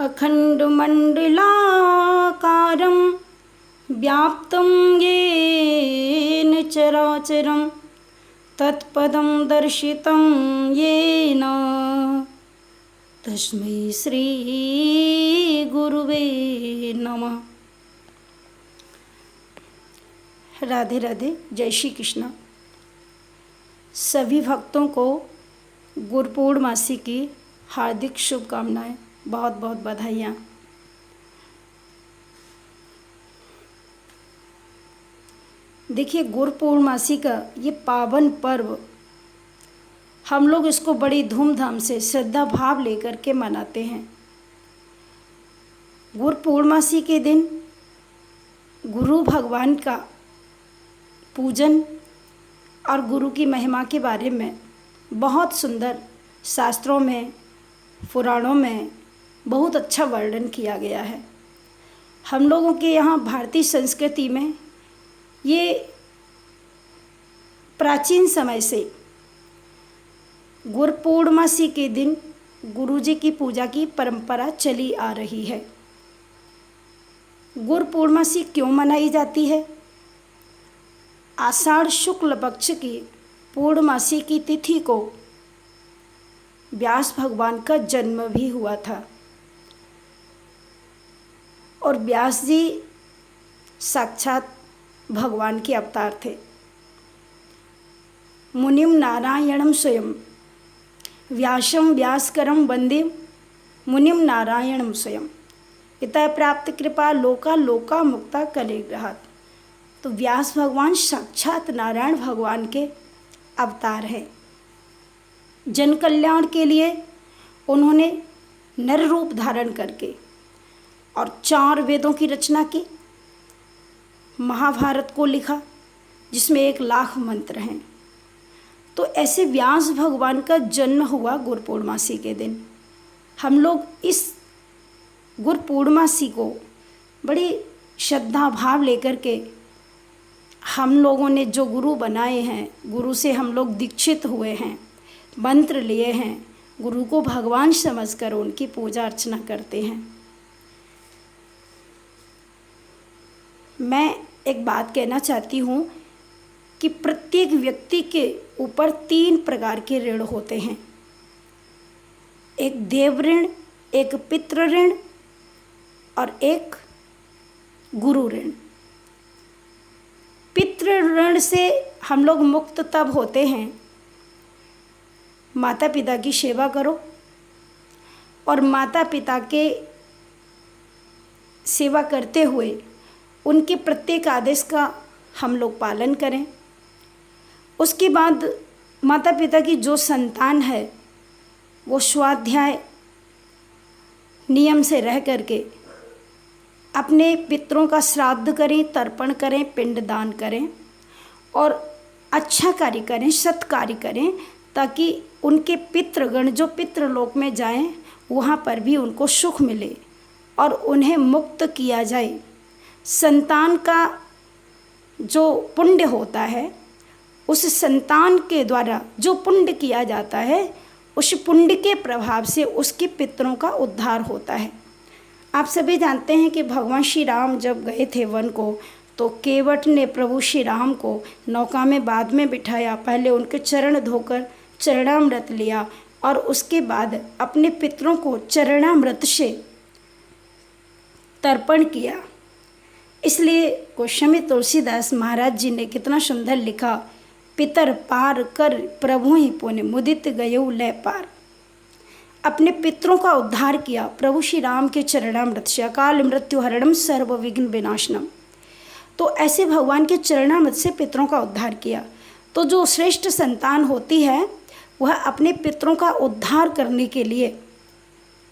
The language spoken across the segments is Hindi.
अखण्डमण्डलाकारं व्याप्तं येन चराचरं तत्पदं दर्शितं येन तस्मै श्री गुरुवे नमः। राधे राधे, जय श्री कृष्ण। सभी भक्तों को गुरु पूर्णिमासी की हार्दिक शुभकामनाएं, बहुत बहुत बधाइयाँ। देखिए, गुरु पूर्णिमासी का ये पावन पर्व हम लोग इसको बड़ी धूमधाम से श्रद्धा भाव लेकर के मनाते हैं। गुरु पूर्णिमासी के दिन गुरु भगवान का पूजन और गुरु की महिमा के बारे में बहुत सुंदर शास्त्रों में, पुराणों में बहुत अच्छा वर्णन किया गया है। हम लोगों के यहाँ भारतीय संस्कृति में ये प्राचीन समय से गुरु पूर्णिमासी के दिन गुरु जी की पूजा की परंपरा चली आ रही है। गुरु पूर्णिमासी क्यों मनाई जाती है? आषाढ़ शुक्ल पक्ष की पूर्णिमासी की तिथि को व्यास भगवान का जन्म भी हुआ था और व्यास जी साक्षात भगवान के अवतार थे। मुनिम नारायणम स्वयं व्यासम व्यासकरम वंदे मुनिम नारायणम स्वयं पिता प्राप्त कृपा लोका लोका मुक्ता कलेग्रहात्। तो व्यास भगवान साक्षात नारायण भगवान के अवतार हैं। जन कल्याण के लिए उन्होंने नर रूप धारण करके और 4 वेदों की रचना की, महाभारत को लिखा जिसमें 1 लाख मंत्र हैं। तो ऐसे व्यास भगवान का जन्म हुआ गुरु पूर्णिमासी के दिन। हम लोग इस गुरु पूर्णिमासी को बड़ी श्रद्धा भाव लेकर के हम लोगों ने जो गुरु बनाए हैं, गुरु से हम लोग दीक्षित हुए हैं, मंत्र लिए हैं, गुरु को भगवान समझकर उनकी पूजा अर्चना करते हैं। मैं एक बात कहना चाहती हूँ कि प्रत्येक व्यक्ति के ऊपर 3 प्रकार के ऋण होते हैं। एक देव ऋण, एक पितृ ऋण और एक गुरु ऋण। पितृ ऋण से हम लोग मुक्त तब होते हैं, माता पिता की सेवा करो और माता पिता के सेवा करते हुए उनके प्रत्येक आदेश का हम लोग पालन करें। उसके बाद माता पिता की जो संतान है वो स्वाध्याय नियम से रह करके अपने पितरों का श्राद्ध करें, तर्पण करें, पिंडदान करें और अच्छा कार्य करें, सत्कार्य करें, ताकि उनके पितृगण जो पितृलोक में जाएं वहाँ पर भी उनको सुख मिले और उन्हें मुक्त किया जाए। संतान का जो पुण्य होता है, उस संतान के द्वारा जो पुण्य किया जाता है, उस पुण्य के प्रभाव से उसके पितरों का उद्धार होता है। आप सभी जानते हैं कि भगवान श्री राम जब गए थे वन को, तो केवट ने प्रभु श्री राम को नौका में बाद में बिठाया, पहले उनके चरण धोकर चरणामृत लिया और उसके बाद अपने पितरों को चरणामृत से तर्पण किया। इसलिए गोस्वामी तुलसीदास महाराज जी ने कितना सुंदर लिखा, पितर पार कर प्रभु ही पुण्य मुदित गयो लय पार। अपने पितरों का उद्धार किया प्रभु श्री राम के चरणामृत से, अकाल मृत्यु हरणम सर्व विघ्न विनाशनम। तो ऐसे भगवान के चरणामृत से पितरों का उद्धार किया। तो जो श्रेष्ठ संतान होती है वह अपने पितरों का उद्धार करने के लिए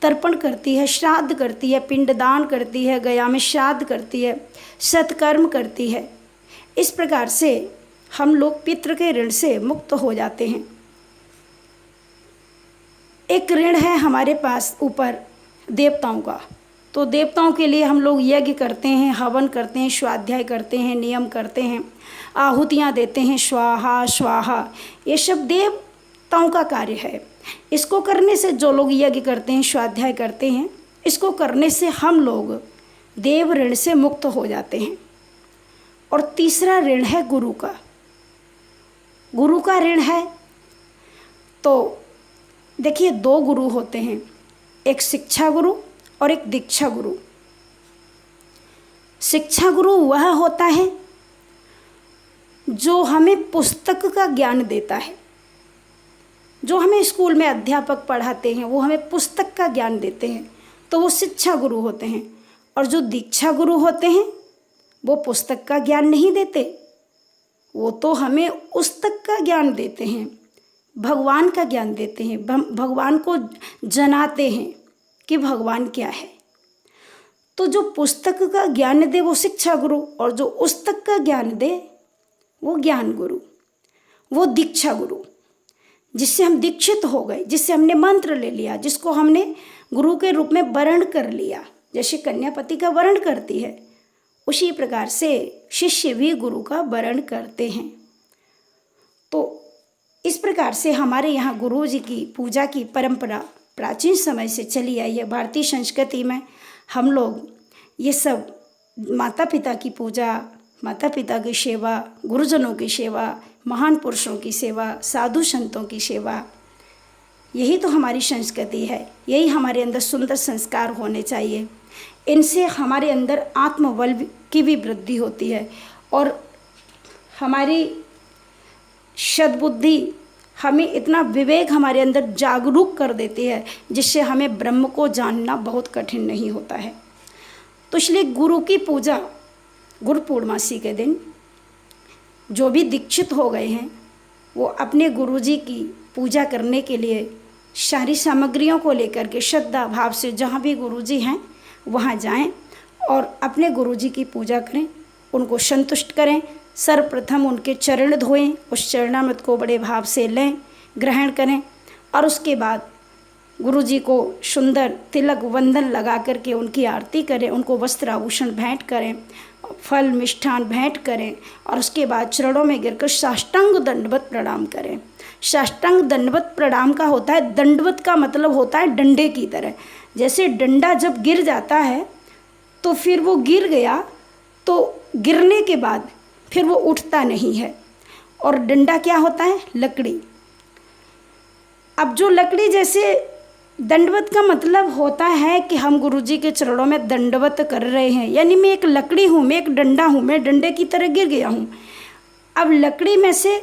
तर्पण करती है, श्राद्ध करती है, पिंडदान करती है, गया में श्राद्ध करती है, सत्कर्म करती है। इस प्रकार से हम लोग पितृ के ऋण से मुक्त हो जाते हैं। एक ऋण है हमारे पास ऊपर देवताओं का, तो देवताओं के लिए हम लोग यज्ञ करते हैं, हवन करते हैं, स्वाध्याय करते हैं, नियम करते हैं, आहुतियाँ देते हैं, स्वाहा स्वाहा, ये सब देवताओं का कार्य है। इसको करने से जो लोग यज्ञ करते हैं, स्वाध्याय करते हैं, इसको करने से हम लोग देव ऋण से मुक्त हो जाते हैं। और तीसरा ऋण है गुरु का। गुरु का ऋण है तो देखिए, दो गुरु होते हैं, एक शिक्षा गुरु और एक दीक्षा गुरु। शिक्षा गुरु वह होता है जो हमें पुस्तक का ज्ञान देता है। जो हमें स्कूल में अध्यापक पढ़ाते हैं वो हमें पुस्तक का ज्ञान देते हैं, तो वो शिक्षा गुरु होते हैं। और जो दीक्षा गुरु होते हैं वो पुस्तक का ज्ञान नहीं देते, वो तो हमें उस तक का ज्ञान देते हैं, भगवान का ज्ञान देते हैं, भगवान को जनाते हैं कि भगवान क्या है। तो जो पुस्तक का ज्ञान दे वो शिक्षा गुरु, और जो उस तक का ज्ञान दे वो ज्ञान गुरु, वो दीक्षा गुरु। जिससे हम दीक्षित हो गए, जिससे हमने मंत्र ले लिया, जिसको हमने गुरु के रूप में वर्ण कर लिया, जैसे कन्या पति का वर्ण करती है, उसी प्रकार से शिष्य भी गुरु का वर्ण करते हैं। तो इस प्रकार से हमारे यहाँ गुरु जी की पूजा की परंपरा प्राचीन समय से चली आई है। भारतीय संस्कृति में हम लोग ये सब माता पिता की पूजा, माता पिता की सेवा, गुरुजनों की सेवा, महान पुरुषों की सेवा, साधु संतों की सेवा, यही तो हमारी संस्कृति है। यही हमारे अंदर सुंदर संस्कार होने चाहिए। इनसे हमारे अंदर आत्मबल की भी वृद्धि होती है और हमारी सद्बुद्धि, हमें इतना विवेक हमारे अंदर जागरूक कर देती है जिससे हमें ब्रह्म को जानना बहुत कठिन नहीं होता है। तो इसलिए गुरु की पूजा, गुरु पूर्णमासी के दिन जो भी दीक्षित हो गए हैं वो अपने गुरुजी की पूजा करने के लिए सारी सामग्रियों को लेकर के श्रद्धा भाव से जहाँ भी गुरुजी हैं वहाँ जाएं और अपने गुरुजी की पूजा करें, उनको संतुष्ट करें। सर्वप्रथम उनके चरण धोएं, उस चरणामृत को बड़े भाव से लें, ग्रहण करें और उसके बाद गुरुजी को सुंदर तिलक वंदन लगा करके उनकी आरती करें, उनको वस्त्र आभूषण भेंट करें, फल मिष्ठान भेंट करें और उसके बाद चरणों में गिरकर साष्टांग दंडवत प्रणाम करें। साष्टांग दंडवत प्रणाम का होता है, दंडवत का मतलब होता है डंडे की तरह। जैसे डंडा जब गिर जाता है तो फिर वो गिर गया, तो गिरने के बाद फिर वो उठता नहीं है। और डंडा क्या होता है? लकड़ी। अब जो लकड़ी, जैसे दंडवत का मतलब होता है कि हम गुरुजी के चरणों में दंडवत कर रहे हैं, यानी मैं एक लकड़ी हूँ, मैं एक डंडा हूँ, मैं डंडे की तरह गिर गया हूँ। अब लकड़ी में से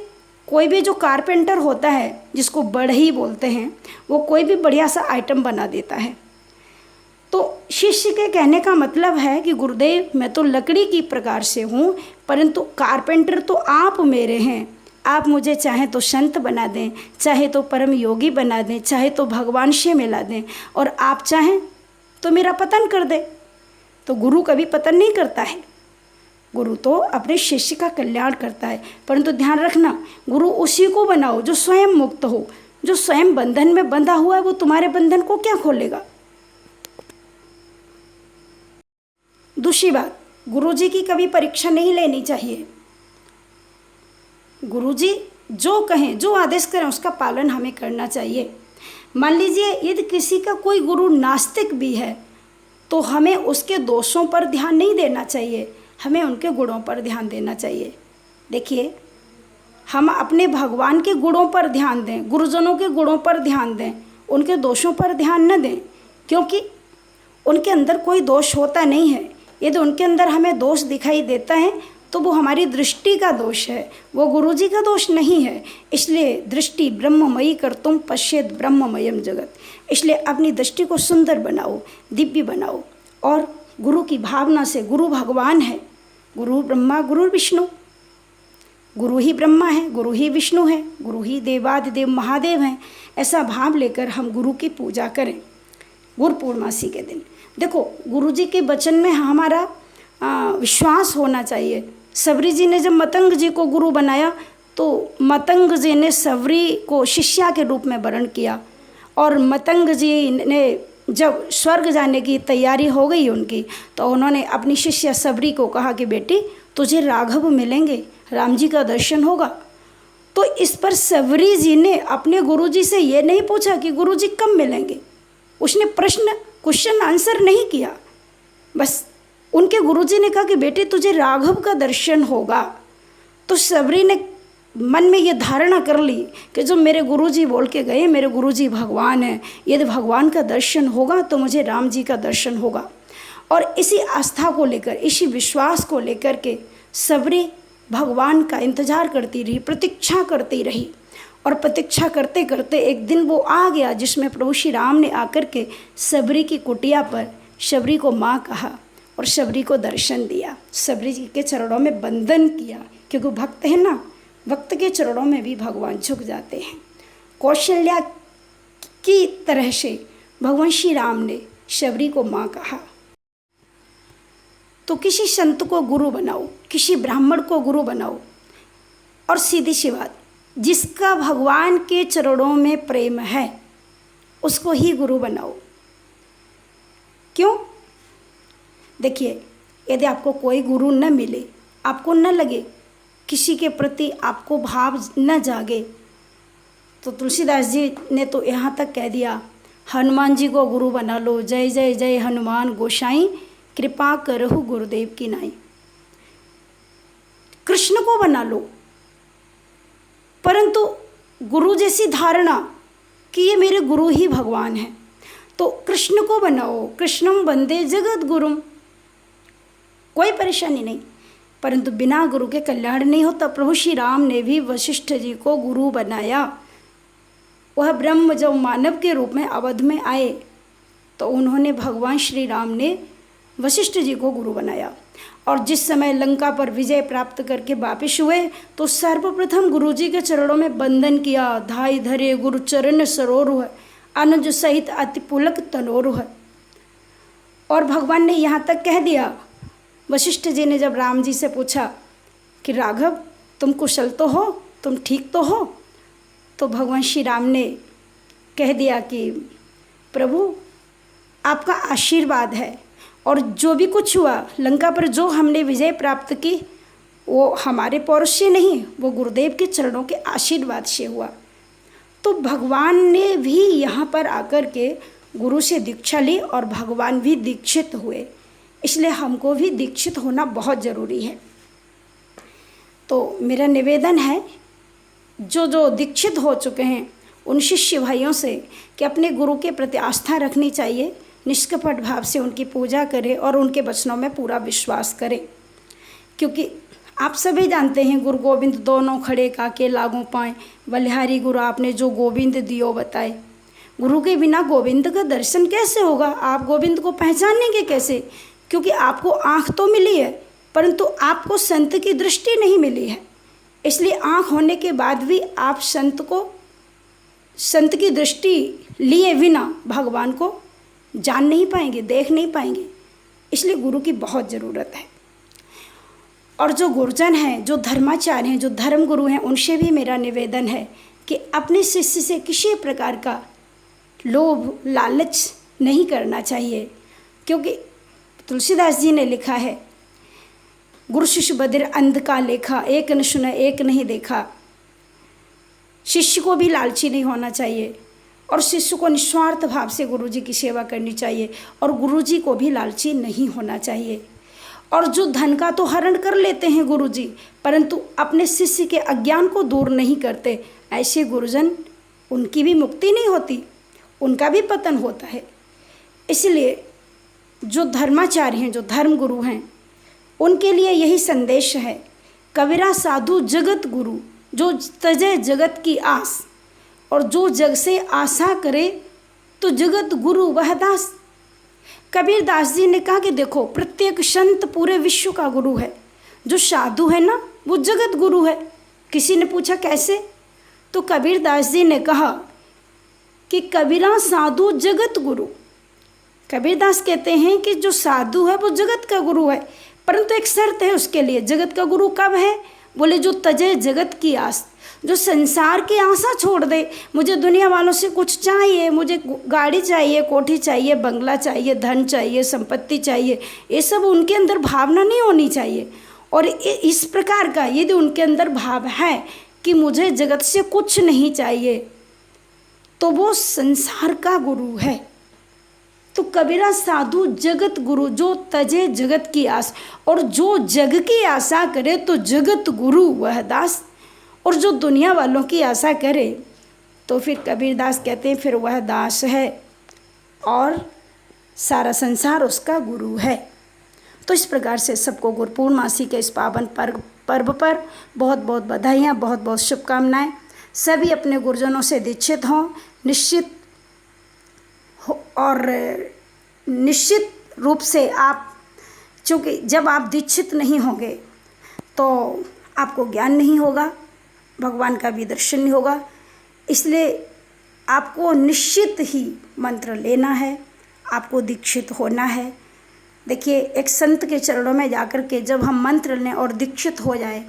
कोई भी जो कारपेंटर होता है, जिसको बढ़ई बोलते हैं, वो कोई भी बढ़िया सा आइटम बना देता है। तो शिष्य के कहने का मतलब है कि गुरुदेव, मैं तो लकड़ी की प्रकार से हूँ, परंतु कारपेंटर तो आप मेरे हैं। आप मुझे चाहे तो संत बना दें, चाहे तो परम योगी बना दें, चाहे तो भगवान से मिला दें, और आप चाहें तो मेरा पतन कर दे। तो गुरु कभी पतन नहीं करता है, गुरु तो अपने शिष्य का कल्याण करता है। परंतु ध्यान रखना, गुरु उसी को बनाओ जो स्वयं मुक्त हो। जो स्वयं बंधन में बंधा हुआ है वो तुम्हारे बंधन को क्या खोलेगा। दूसरी बात, गुरुजी की कभी परीक्षा नहीं लेनी चाहिए। गुरुजी जो कहें, जो आदेश करें, उसका पालन हमें करना चाहिए। मान लीजिए यदि किसी का कोई गुरु नास्तिक भी है तो हमें उसके दोषों पर ध्यान नहीं देना चाहिए, हमें उनके गुणों पर ध्यान देना चाहिए। देखिए, हम अपने भगवान के गुणों पर ध्यान दें, गुरुजनों के गुणों पर ध्यान दें, उनके दोषों पर ध्यान न दें, क्योंकि उनके अंदर कोई दोष होता नहीं है। यदि उनके अंदर हमें दोष दिखाई देता है तो वो हमारी दृष्टि का दोष है, वो गुरुजी का दोष नहीं है। इसलिए दृष्टि ब्रह्ममयी कर्तुम पश्येद ब्रह्ममयम जगत। इसलिए अपनी दृष्टि को सुंदर बनाओ, दिव्य बनाओ, और गुरु की भावना से, गुरु भगवान है, गुरु ब्रह्मा गुरु विष्णु, गुरु ही ब्रह्मा है, गुरु ही विष्णु है, गुरु ही देवादिदेव महादेव हैं, ऐसा भाव लेकर हम गुरु की पूजा करें गुरु पूर्णमासी के दिन। देखो, गुरुजी के वचन में हमारा विश्वास होना चाहिए। सबरी जी ने जब मतंग जी को गुरु बनाया तो मतंग जी ने सबरी को शिष्या के रूप में वर्ण किया, और मतंग जी ने जब स्वर्ग जाने की तैयारी हो गई उनकी, तो उन्होंने अपनी शिष्य सबरी को कहा कि बेटी तुझे राघव मिलेंगे, राम जी का दर्शन होगा। तो इस पर सबरी जी ने अपने गुरुजी से ये नहीं पूछा कि गुरुजी कब मिलेंगे, उसने क्वेश्चन आंसर नहीं किया। बस उनके गुरुजी ने कहा कि बेटी तुझे राघव का दर्शन होगा। तो सबरी ने मन में ये धारणा कर ली कि जो मेरे गुरुजी बोल के गए, मेरे गुरुजी भगवान हैं, यदि भगवान का दर्शन होगा तो मुझे राम जी का दर्शन होगा। और इसी आस्था को लेकर, इसी विश्वास को लेकर के सबरी भगवान का इंतज़ार करती रही, प्रतीक्षा करती रही। और प्रतीक्षा करते करते एक दिन वो आ गया जिसमें प्रभु श्री राम ने आकर के सबरी की कुटिया पर सबरी को माँ कहा और सबरी को दर्शन दिया, सबरी जी के चरणों में वंदन किया, क्योंकि भक्त है ना, भक्त के चरणों में भी भगवान झुक जाते हैं। कौशल्या की तरह से भगवान श्री राम ने सबरी को माँ कहा। तो किसी संत को गुरु बनाओ, किसी ब्राह्मण को गुरु बनाओ, और सीधी सी बात, जिसका भगवान के चरणों में प्रेम है उसको ही गुरु बनाओ। क्यों? देखिए, यदि आपको कोई गुरु न मिले, आपको न लगे, किसी के प्रति आपको भाव न जागे, तो तुलसीदास जी ने तो यहाँ तक कह दिया, हनुमान जी को गुरु बना लो, जय जय जय हनुमान गोसाई, कृपा करहु गुरुदेव की नाई। कृष्ण को बना लो, परंतु गुरु जैसी धारणा कि ये मेरे गुरु ही भगवान हैं, तो कृष्ण को बनाओ, कृष्णम वंदे जगत गुरुम, कोई परेशानी नहीं। परंतु बिना गुरु के कल्याण नहीं होता। प्रभु श्री राम ने भी वशिष्ठ जी को गुरु बनाया। वह ब्रह्म जब मानव के रूप में अवध में आए तो उन्होंने, भगवान श्री राम ने वशिष्ठ जी को गुरु बनाया। और जिस समय लंका पर विजय प्राप्त करके वापिस हुए तो सर्वप्रथम गुरु जी के चरणों में वंदन किया, धाई धरे गुरु चरण सरोरुह, अनुज सहित अति पुलक तनोरुह। और भगवान ने यहाँ तक कह दिया, वशिष्ठ जी ने जब राम जी से पूछा कि राघव तुम कुशल तो हो, तुम ठीक तो हो, तो भगवान श्री राम ने कह दिया कि प्रभु आपका आशीर्वाद है, और जो भी कुछ हुआ लंका पर, जो हमने विजय प्राप्त की, वो हमारे पौरुष से नहीं, वो गुरुदेव के चरणों के आशीर्वाद से हुआ। तो भगवान ने भी यहाँ पर आकर के गुरु से दीक्षा ली और भगवान भी दीक्षित हुए, इसलिए हमको भी दीक्षित होना बहुत ज़रूरी है। तो मेरा निवेदन है, जो दीक्षित हो चुके हैं उन शिष्य भाइयों से कि अपने गुरु के प्रति आस्था रखनी चाहिए, निष्कपट भाव से उनकी पूजा करें और उनके वचनों में पूरा विश्वास करें। क्योंकि आप सभी जानते हैं, गुरु गोविंद दोनों खड़े काके लागू पाएँ, बलिहारी गुरु आपने जो गोविंद दियो बताए। गुरु के बिना गोविंद का दर्शन कैसे होगा? आप गोविंद को पहचानेंगे कैसे? क्योंकि आपको आँख तो मिली है, परंतु आपको संत की दृष्टि नहीं मिली है। इसलिए आँख होने के बाद भी आप संत की दृष्टि लिए बिना भगवान को जान नहीं पाएंगे, देख नहीं पाएंगे। इसलिए गुरु की बहुत ज़रूरत है। और जो गुरुजन हैं, जो धर्माचार्य हैं, जो धर्म गुरु हैं, उनसे भी मेरा निवेदन है कि अपने शिष्य से किसी प्रकार का लोभ लालच नहीं करना चाहिए। क्योंकि तुलसीदास जी ने लिखा है, गुरु शिष्य बधिर अंध का लेखा, एक न सुना एक नहीं देखा। शिष्य को भी लालची नहीं होना चाहिए और शिष्य को निस्वार्थ भाव से गुरुजी की सेवा करनी चाहिए, और गुरुजी को भी लालची नहीं होना चाहिए। और जो धन का तो हरण कर लेते हैं गुरुजी, परंतु अपने शिष्य के अज्ञान को दूर नहीं करते, ऐसे गुरुजन, उनकी भी मुक्ति नहीं होती, उनका भी पतन होता है। इसलिए जो धर्माचार्य हैं, जो धर्म गुरु हैं, उनके लिए यही संदेश है, कबीरा साधु जगत गुरु, जो तजे जगत की आस, और जो जग से आशा करे तो जगत गुरु वह दास। कबीर दास जी ने कहा कि देखो, प्रत्येक संत पूरे विश्व का गुरु है। जो साधु है ना, वो जगत गुरु है। किसी ने पूछा कैसे, तो कबीर दास जी ने कहा कि कबीरा साधु जगत गुरु। कबीरदास कहते हैं कि जो साधु है वो जगत का गुरु है, परंतु एक शर्त है उसके लिए। जगत का गुरु कब है? बोले जो तजे जगत की आस, जो संसार की आशा छोड़ दे, मुझे दुनिया वालों से कुछ चाहिए, मुझे गाड़ी चाहिए, कोठी चाहिए, बंगला चाहिए, धन चाहिए, संपत्ति चाहिए, ये सब उनके अंदर भावना नहीं होनी चाहिए। और इस प्रकार का यदि उनके अंदर भाव है कि मुझे जगत से कुछ नहीं चाहिए, तो वो संसार का गुरु है। तो कबीरा साधु जगत गुरु, जो तजे जगत की आस, और जो जग की आशा करे तो जगत गुरु वह दास। और जो दुनिया वालों की आशा करे तो फिर कबीरदास कहते हैं फिर वह दास है और सारा संसार उसका गुरु है। तो इस प्रकार से सबको गुरु पूर्णमासी के इस पावन पर्व पर बहुत बहुत बधाइयाँ, बहुत बहुत शुभकामनाएं। सभी अपने गुरुजनों से दीक्षित हों, निश्चित और निश्चित रूप से आप, चूँकि जब आप दीक्षित नहीं होंगे तो आपको ज्ञान नहीं होगा, भगवान का भी दर्शन नहीं होगा। इसलिए आपको निश्चित ही मंत्र लेना है, आपको दीक्षित होना है। देखिए, एक संत के चरणों में जाकर के जब हम मंत्र लें और दीक्षित हो जाए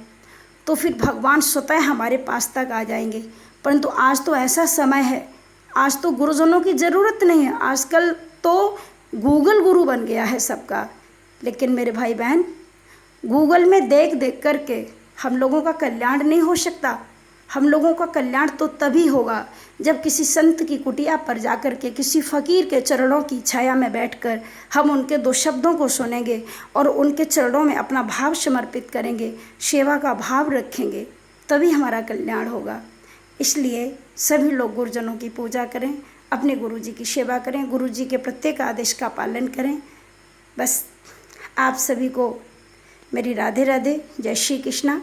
तो फिर भगवान स्वतः हमारे पास तक आ जाएंगे। परंतु आज तो ऐसा समय है, आज तो गुरुजनों की ज़रूरत नहीं है, आजकल तो गूगल गुरु बन गया है सबका। लेकिन मेरे भाई बहन, गूगल में देख देख करके हम लोगों का कल्याण नहीं हो सकता। हम लोगों का कल्याण तो तभी होगा जब किसी संत की कुटिया पर जाकर के, किसी फ़कीर के चरणों की छाया में बैठकर हम उनके दो शब्दों को सुनेंगे और उनके चरणों में अपना भाव समर्पित करेंगे, सेवा का भाव रखेंगे, तभी हमारा कल्याण होगा। इसलिए सभी लोग गुरुजनों की पूजा करें, अपने गुरुजी की सेवा करें, गुरुजी के प्रत्येक आदेश का पालन करें। बस आप सभी को मेरी राधे राधे, जय श्री कृष्णा।